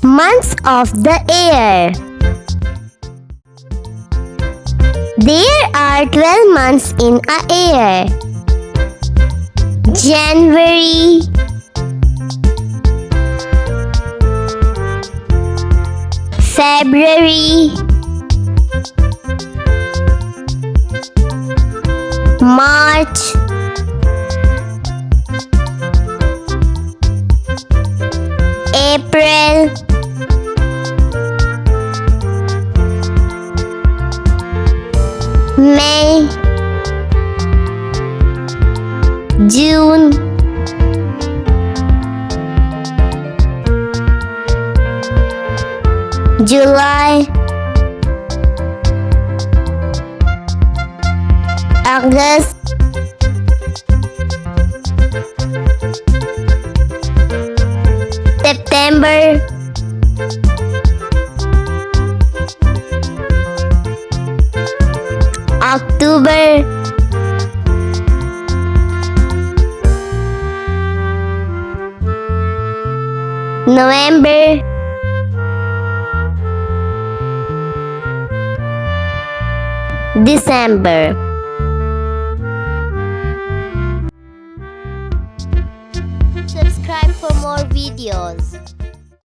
Months of the year. There are 12 months in a year. January, February, March, April, May, June, July, August, September, October, November, December. Subscribe for more videos.